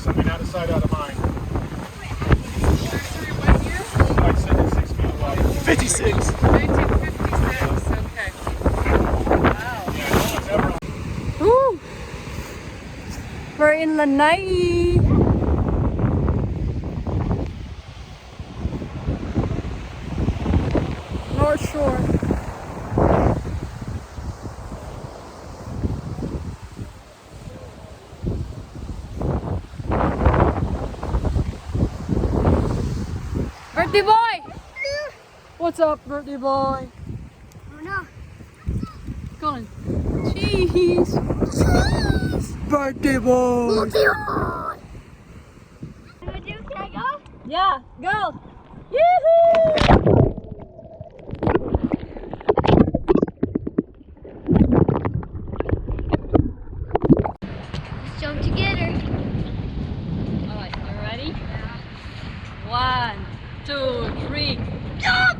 course. I mean, out of sight, out of mind. Like 76 feet wide. 56. 1956. Okay. Wow. Yeah, no one's ever. Woo! We're in Lanai. North Shore. Birthday boy! What's up, birthday boy? No. Colin. Cheese! Birthday boy! Can I go? Yeah, go! Yoo-hoo! Let's jump together. Alright, you ready? Yeah. 1, 2, 3, jump!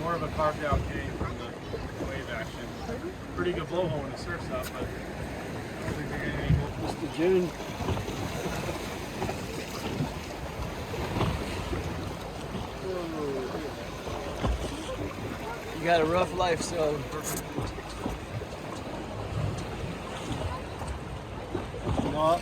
More of a carved out cave from the wave action. Pretty good blowhole when it surfs up, but I don't think they're getting any more. Mr. June. You got a rough life, so. No.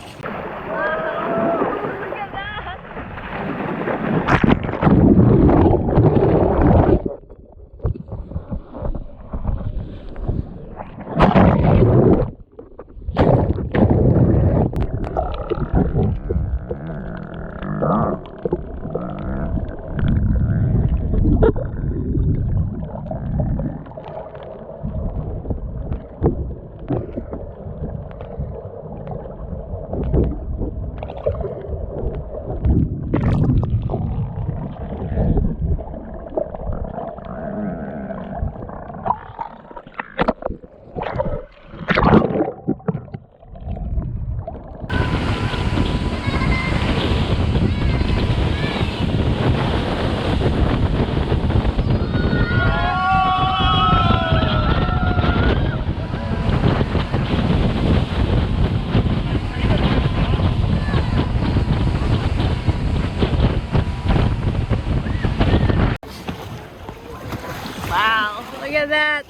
Wow, look at that!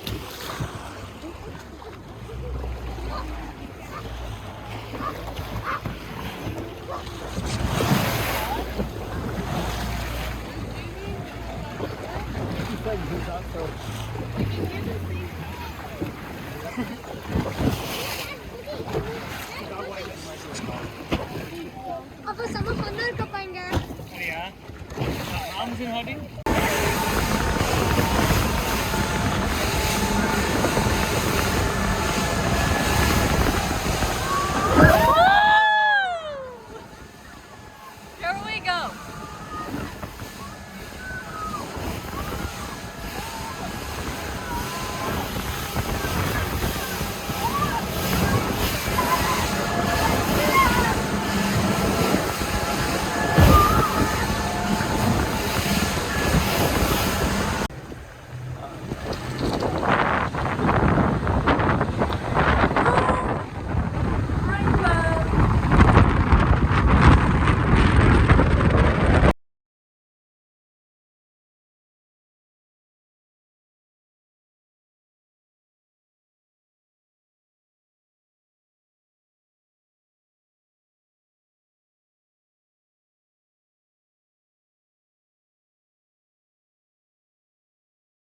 Apa sama Honda ka pa nga? Yeah. How much in hunting?